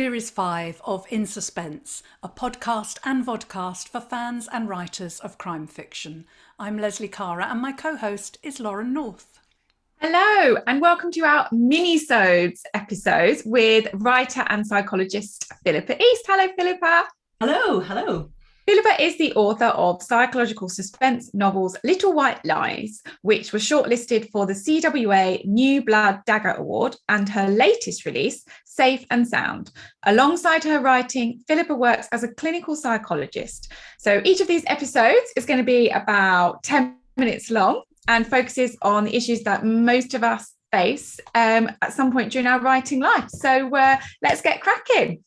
Series 5 of In Suspense, a podcast and vodcast for fans and writers of crime fiction. I'm Leslie Cara and my co-host is Lauren North. Hello and welcome to our Minisodes episodes with writer and psychologist Philippa East. Hello, Philippa. Hello. Philippa is the author of psychological suspense novels Little White Lies, which was shortlisted for the CWA New Blood Dagger Award, and her latest release, Safe and Sound. Alongside her writing, Philippa works as a clinical psychologist. So each of these episodes is going to be about 10 minutes long and focuses on the issues that most of us face at some point during our writing life. So let's get cracking.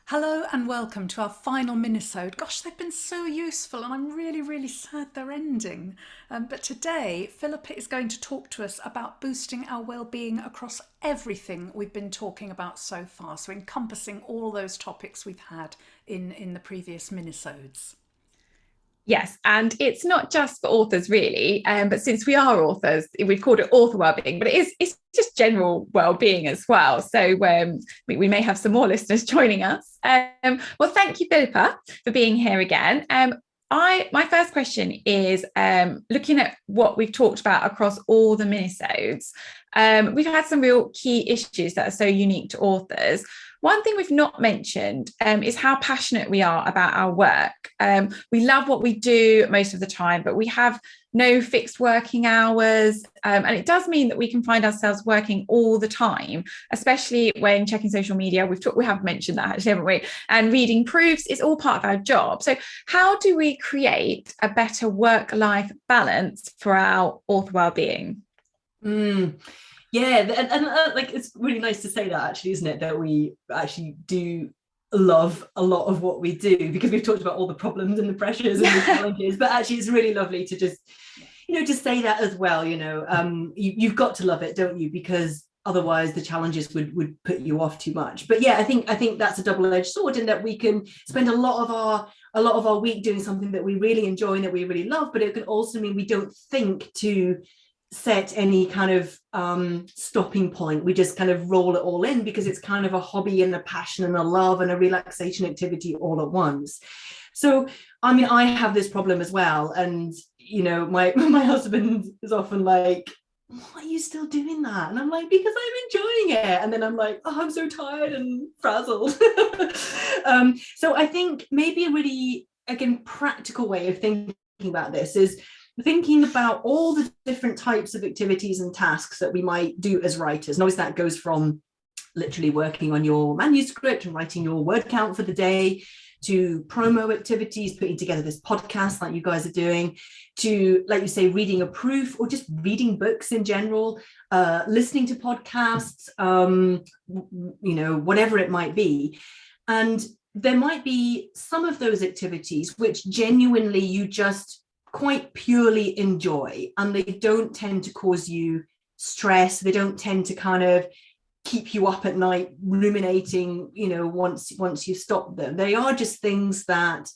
Hello and welcome to our final minisode. Gosh, they've been so useful and I'm really sad they're ending. But today, Philippa is going to talk to us about boosting our well-being across everything we've been talking about so far. So encompassing all those topics we've had in the previous minisodes. Yes, and it's not just for authors really, but since we are authors, we've called it author wellbeing, but it's just general wellbeing as well. So we may have some more listeners joining us. Well, thank you, Philippa, for being here again. My first question is looking at what we've talked about across all the minisodes. We've had some real key issues that are so unique to authors. One thing we've not mentioned is how passionate we are about our work. We love what we do most of the time, but we have no fixed working hours. And it does mean that we can find ourselves working all the time, especially when checking social media. We have mentioned that, actually, haven't we? And reading proofs is all part of our job. So how do we create a better work-life balance for our author well-being? Yeah, and like it's really nice to say that, actually, isn't it, that we actually do love a lot of what we do, because we've talked about all the problems and the pressures and the challenges, but actually it's really lovely to just say that as well. You've got to love it, don't you, because otherwise the challenges would put you off too much. But yeah, I think that's a double-edged sword, in that we can spend a lot of our week doing something that we really enjoy and that we really love, but it can also mean we don't think to set any kind of stopping point. We just kind of roll it all in, because it's kind of a hobby and a passion and a love and a relaxation activity all at once. So I mean, I have this problem as well, and my husband is often like, why are you still doing that? And I'm like, because I'm enjoying it. And then I'm like, oh, I'm so tired and frazzled. So I think maybe a really, again, practical way of thinking about this is thinking about all the different types of activities and tasks that we might do as writers. And obviously that goes from literally working on your manuscript and writing your word count for the day, to promo activities, putting together this podcast like you guys are doing, to, like you say, reading a proof, or just reading books in general, listening to podcasts, whatever it might be. And there might be some of those activities which genuinely you just quite purely enjoy, and they don't tend to cause you stress. They don't tend to kind of keep you up at night ruminating, once you stop them. They are just things that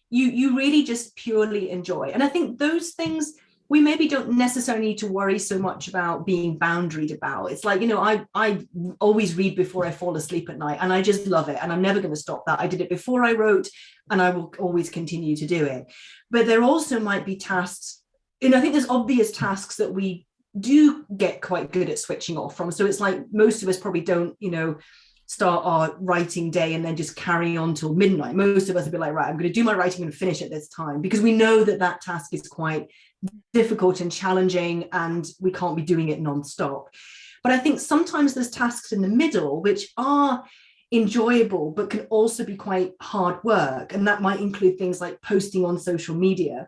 you really just purely enjoy. And I think those things we maybe don't necessarily need to worry so much about being boundaried about. It's like, I always read before I fall asleep at night, and I just love it, and I'm never going to stop that. I did it before I wrote, and I will always continue to do it. But there also might be tasks, I think there's obvious tasks that we do get quite good at switching off from. So it's like most of us probably don't, start our writing day and then just carry on till midnight. Most of us will be like, right, I'm going to do my writing and finish at this time, because we know that task is quite difficult and challenging, and we can't be doing it non-stop. But I think sometimes there's tasks in the middle which are enjoyable but can also be quite hard work, and that might include things like posting on social media.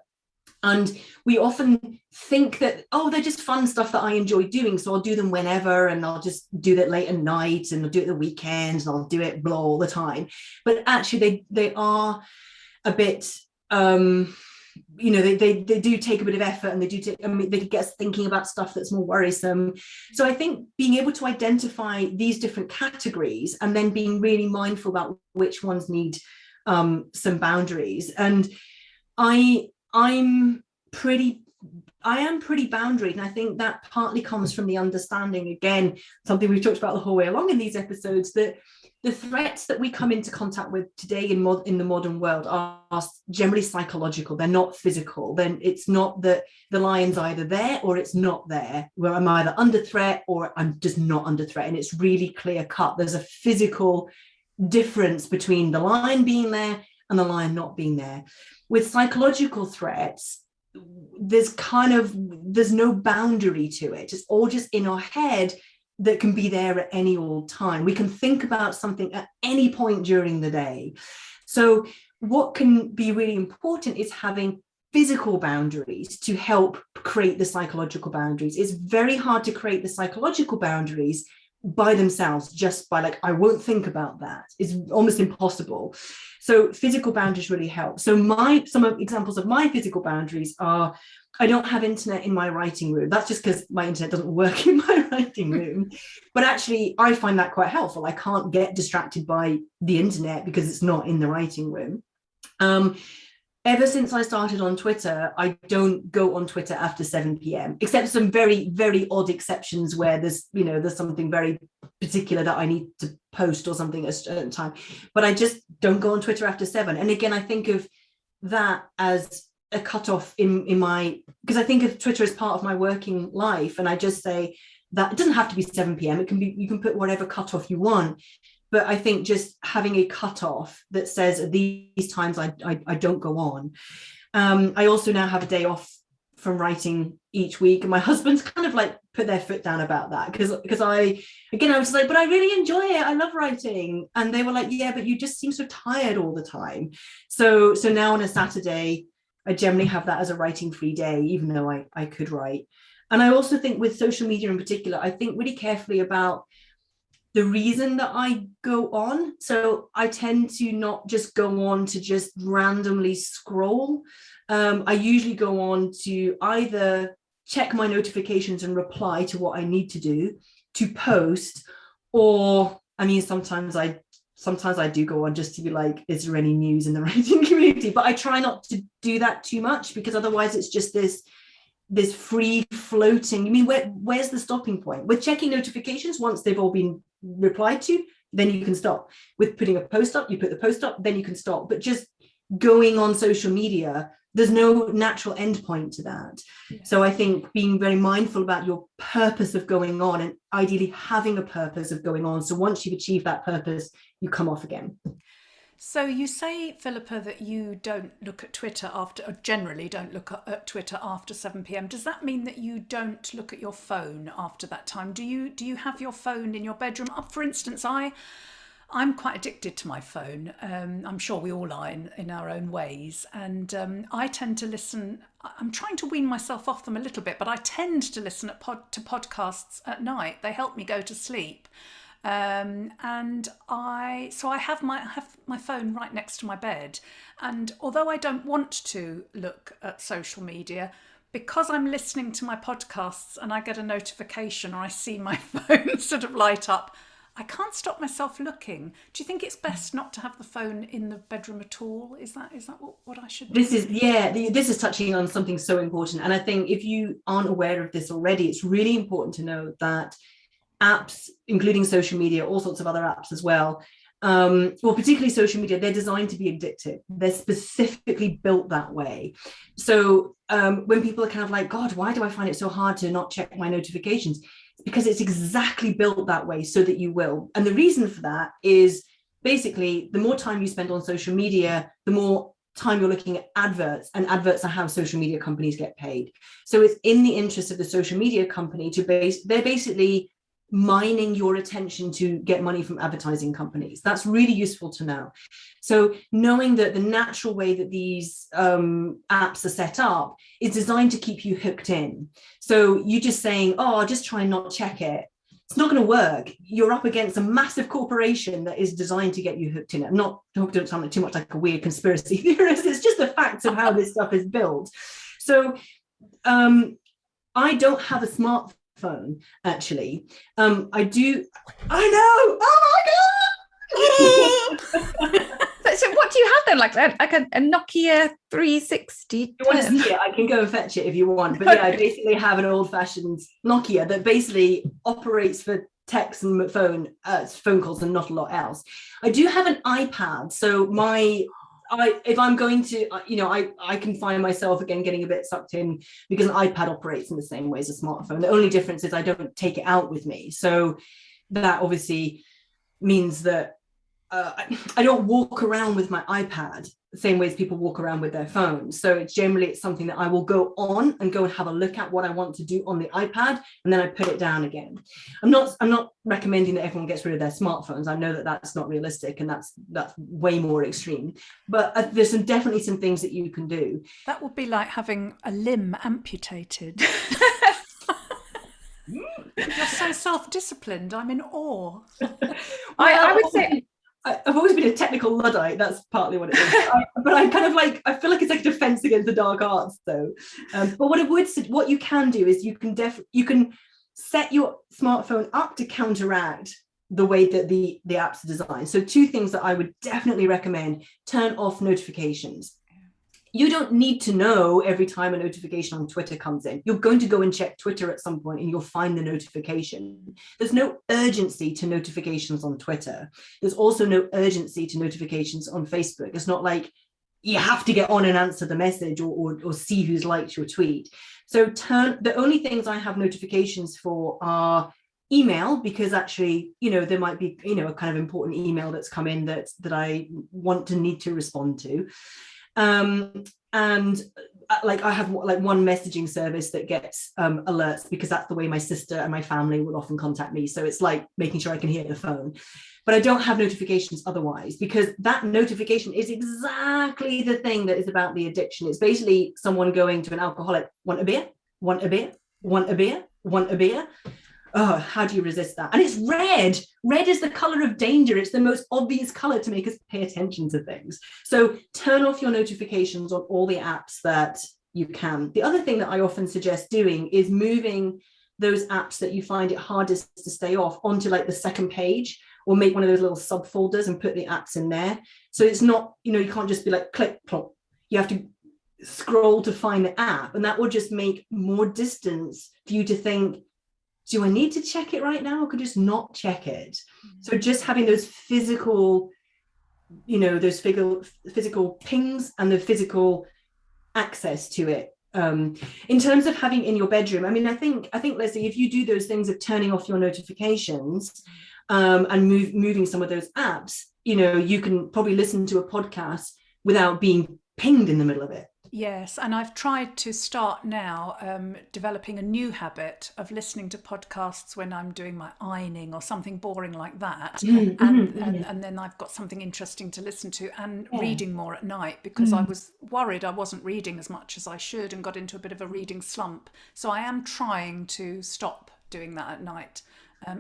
And we often think that, oh, they're just fun stuff that I enjoy doing, so I'll do them whenever, and I'll just do that late at night, and I'll do it the weekends, and I'll do it all the time. But actually they are a bit they do take a bit of effort, and they get us thinking about stuff that's more worrisome. So I think being able to identify these different categories, and then being really mindful about which ones need some boundaries. And I am pretty boundaried, and I think that partly comes from the understanding, again, something we've talked about the whole way along in these episodes, that the threats that we come into contact with today in the modern world are generally psychological. They're not physical. Then it's not that the lion's either there or it's not there, where I'm either under threat or I'm just not under threat. And it's really clear cut. There's a physical difference between the lion being there and the lion not being there. With psychological threats, there's no boundary to it. It's all just in our head that can be there at any old time. We can think about something at any point during the day. So what can be really important is having physical boundaries to help create the psychological boundaries. It's very hard to create the psychological boundaries by themselves, just by like, I won't think about that. It's almost impossible. So physical boundaries really help. So some examples of my physical boundaries are, I don't have internet in my writing room. That's just because my internet doesn't work in my writing room. But actually, I find that quite helpful. I can't get distracted by the internet because it's not in the writing room. Ever since I started on Twitter, I don't go on Twitter after 7 p.m., except some very, very odd exceptions where there's something very particular that I need to post or something at a certain time. But I just don't go on Twitter after 7. And again, I think of that as a cutoff in my, because I think of Twitter as part of my working life. And I just say that it doesn't have to be 7 p.m. It can be, you can put whatever cutoff you want. But I think just having a cutoff that says at these times I don't go on. I also now have a day off from writing each week, and my husband's kind of like put their foot down about that because I was like, but I really enjoy it. I love writing, and they were like, yeah, but you just seem so tired all the time. So now on a Saturday, I generally have that as a writing free day, even though I could write. And I also think with social media in particular, I think really carefully about the reason that I go on. So I tend to not just go on to just randomly scroll. I usually go on to either check my notifications and reply to what I need to do, to post, or I mean, sometimes I do go on just to be like, is there any news in the writing community? But I try not to do that too much, because otherwise it's just this free floating. I mean, where's the stopping point? With checking notifications, once they've all been replied to, then you can stop. With putting a post up, you put the post up, then you can stop. But just going on social media, there's no natural end point to that. Yeah. So I think being very mindful about your purpose of going on, and ideally having a purpose of going on. So once you've achieved that purpose, you come off again. So you say, Philippa, that you don't look at Twitter generally don't look at Twitter after 7 p.m. Does that mean that you don't look at your phone after that time? Do you have your phone in your bedroom? For instance, I'm quite addicted to my phone. I'm sure we all are in our own ways. And I tend to listen. I'm trying to wean myself off them a little bit, but I tend to listen to podcasts at night. They help me go to sleep. And I have my phone right next to my bed, and although I don't want to look at social media, because I'm listening to my podcasts and I get a notification or I see my phone sort of light up, I can't stop myself looking. Do you think it's best not to have the phone in the bedroom at all? Is that what I should do? This is touching on something so important, and I think if you aren't aware of this already, it's really important to know that apps, including social media, all sorts of other apps as well, particularly social media, they're designed to be addictive. They're specifically built that way. So when people are kind of like, God, why do I find it so hard to not check my notifications? It's because it's exactly built that way so that you will. And the reason for that is basically the more time you spend on social media, the more time you're looking at adverts, and adverts are how social media companies get paid. So it's in the interest of the social media company they're basically mining your attention to get money from advertising companies. That's really useful to know. So knowing that the natural way that these apps are set up is designed to keep you hooked in. So you just saying, oh, I'll just try and not check it, it's not going to work. You're up against a massive corporation that is designed to get you hooked in it. I'm not talking sound too much like a weird conspiracy theorist. It's just the facts of how this stuff is built. So I don't have a smartphone, actually. I do. I know. Oh my god. So what do you have then? Like a Nokia 360? You want to see it? I can go and fetch it if you want. But yeah, I basically have an old-fashioned Nokia that basically operates for texts and phone calls and not a lot else. I do have an iPad, so if I'm going to, I can find myself again getting a bit sucked in because an iPad operates in the same way as a smartphone. The only difference is I don't take it out with me, so that obviously means that I don't walk around with my iPad the same way as people walk around with their phones. So it's something that I will go on and have a look at what I want to do on the iPad, and then I put it down again. I'm not recommending that everyone gets rid of their smartphones. I know that that's not realistic, and that's way more extreme. But there's definitely some things that you can do. That would be like having a limb amputated. You're so self-disciplined. I'm in awe. I would say I've always been a technical Luddite. That's partly what it is. But I kind of I feel like it's like a defense against the dark arts, though. But what you can do is you can set your smartphone up to counteract the way that the apps are designed. So 2 things that I would definitely recommend: turn off notifications. You don't need to know every time a notification on Twitter comes in. You're going to go and check Twitter at some point and you'll find the notification. There's no urgency to notifications on Twitter. There's also no urgency to notifications on Facebook. It's not like you have to get on and answer the message or see who's liked your tweet. So the only things I have notifications for are email, because actually, there might be, a kind of important email that's come in that I need to respond to. And I have one messaging service that gets alerts, because that's the way my sister and my family will often contact me. So it's like making sure I can hear the phone. But I don't have notifications otherwise, because that notification is exactly the thing that is about the addiction. It's basically someone going to an alcoholic: want a beer, want a beer, want a beer, want a beer. Oh, how do you resist that? And it's red. Red is the color of danger. It's the most obvious color to make us pay attention to things. So turn off your notifications on all the apps that you can. The other thing that I often suggest doing is moving those apps that you find it hardest to stay off onto the second page, or make one of those little subfolders and put the apps in there. So it's not, you can't just be like click, plop. You have to scroll to find the app, and that will just make more distance for you to think, do I need to check it right now, or could just not check it? So just having those physical, those physical pings and the physical access to it. In terms of having in your bedroom, I think Leslie, if you do those things of turning off your notifications and moving some of those apps, you can probably listen to a podcast without being pinged in the middle of it. Yes, and I've tried to start now developing a new habit of listening to podcasts when I'm doing my ironing or something boring like that. And then I've got something interesting to listen to, and reading more at night, because I was worried I wasn't reading as much as I should and got into a bit of a reading slump. So I am trying to stop doing that at night.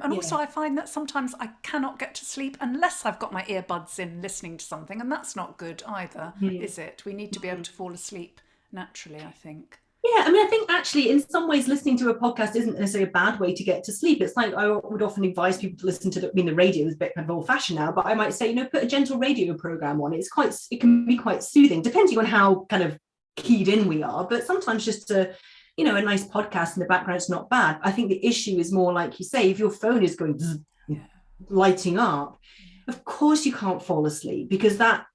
Also, I find that sometimes I cannot get to sleep unless I've got my earbuds in listening to something, and that's not good either, is it? We need to be able to fall asleep naturally, I think. Yeah, I think actually in some ways listening to a podcast isn't necessarily a bad way to get to sleep. It's like I would often advise people to listen to the radio is a bit kind of old-fashioned now, but I might say, put a gentle radio program on. It can be quite soothing, depending on how kind of keyed in we are, but sometimes just to a nice podcast in the background is not bad. I think the issue is more, like you say, if your phone is going lighting up, of course you can't fall asleep, because that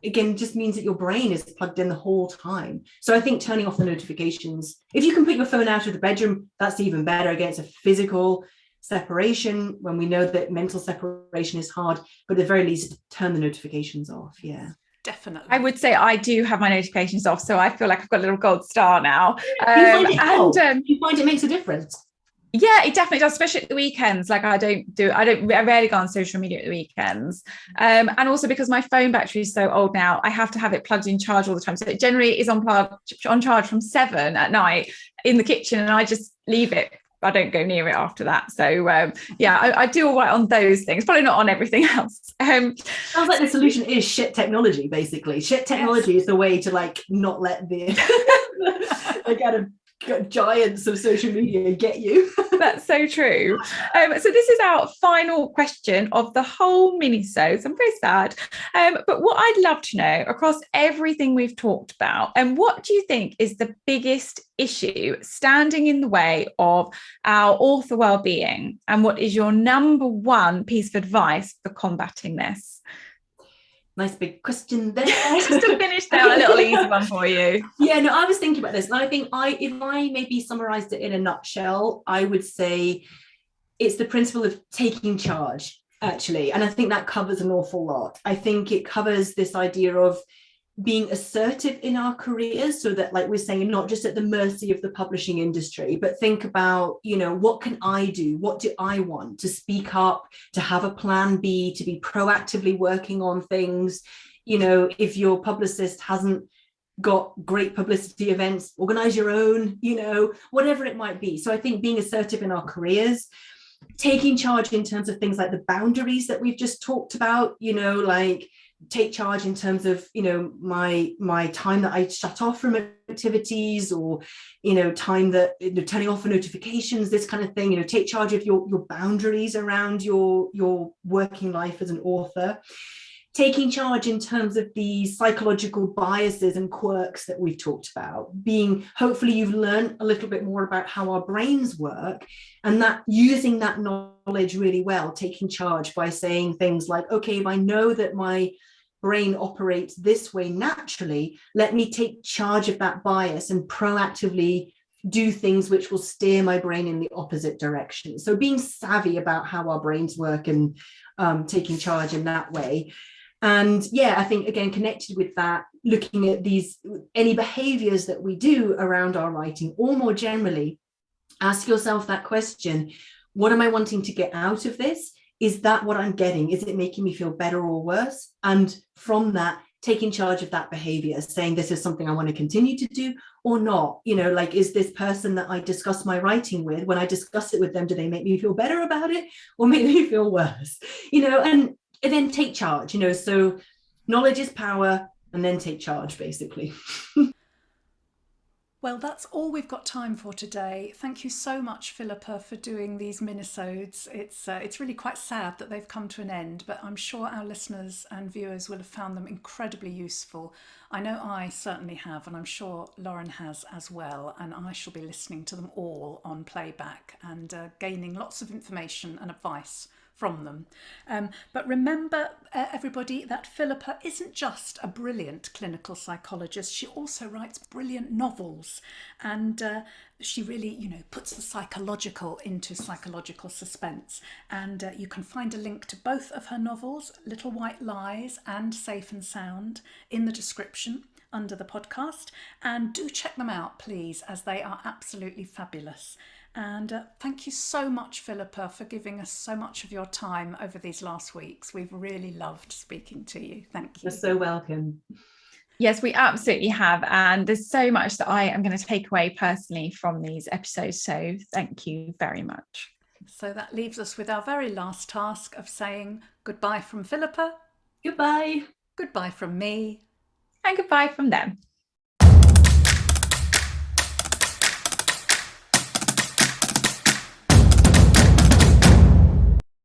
again just means that your brain is plugged in the whole time. So I think turning off the notifications, if you can put your phone out of the bedroom, that's even better. Again, it's a physical separation when we know that mental separation is hard, but at the very least, turn the notifications off. Yeah. Definitely. I would say I do have my notifications off, so I feel like I've got a little gold star now. You find it makes a difference? Yeah, it definitely does, especially at the weekends. Like I rarely go on social media at the weekends. And also because my phone battery is so old now, I have to have it plugged in charge all the time. So it generally is on charge from 7 at night in the kitchen, and I just leave it. I don't go near it after that. So I do all right on those things, probably not on everything else. Sounds like the solution is shit technology, basically. Shit technology is the way to not let the kind of giants of social media get you. That's so true. So this is our final question of the whole mini-sode. So I'm very sad. But what I'd love to know across everything we've talked about, and what do you think is the biggest issue standing in the way of our author well-being? And what is your number one piece of advice for combating this? Nice big question there. Just to finish there, a little easy one for you. Yeah, no, I was thinking about this, and I think if I maybe summarized it in a nutshell, I would say it's the principle of taking charge, actually. And I think that covers an awful lot. I think it covers this idea of being assertive in our careers, so that, like we're saying, not just at the mercy of the publishing industry, but think about, what can I do? What do I want? To speak up, to have a plan B, to be proactively working on things. If your publicist hasn't got great publicity events, organize your own, whatever it might be. So I think being assertive in our careers, taking charge in terms of things like the boundaries that we've just talked about, like take charge in terms of my time that I shut off from activities, or time that turning off for notifications, this kind of thing. Take charge of your boundaries around your working life as an author. Taking charge in terms of the psychological biases and quirks that we've talked about. Hopefully you've learned a little bit more about how our brains work, and that using that knowledge really well, taking charge by saying things like, okay, if I know that my brain operates this way naturally, let me take charge of that bias and proactively do things which will steer my brain in the opposite direction. So being savvy about how our brains work and taking charge in that way. And yeah, I think, again, connected with that, looking at any behaviors that we do around our writing, or more generally, ask yourself that question: what am I wanting to get out of this? Is that what I'm getting? Is it making me feel better or worse? And from that, taking charge of that behavior, saying this is something I want to continue to do or not. Like, is this person that I discuss my writing with, when I discuss it with them, do they make me feel better about it or make me feel worse? And then take charge, so knowledge is power, and then take charge, basically. Well, that's all we've got time for today. Thank you so much, Philippa, for doing these minisodes. It's really quite sad that they've come to an end, but I'm sure our listeners and viewers will have found them incredibly useful. I know I certainly have, and I'm sure Lauren has as well, and I shall be listening to them all on playback and gaining lots of information and advice from them. But remember, everybody, that Philippa isn't just a brilliant clinical psychologist. She also writes brilliant novels, and she really, puts the psychological into psychological suspense. And you can find a link to both of her novels, Little White Lies and Safe and Sound, in the description under the podcast. And do check them out, please, as they are absolutely fabulous. And thank you so much, Philippa, for giving us so much of your time over these last weeks. We've really loved speaking to you. Thank you. You're so welcome. Yes, we absolutely have. And there's so much that I am going to take away personally from these episodes. So thank you very much. So that leaves us with our very last task of saying goodbye from Philippa. Goodbye. Goodbye from me. And goodbye from them.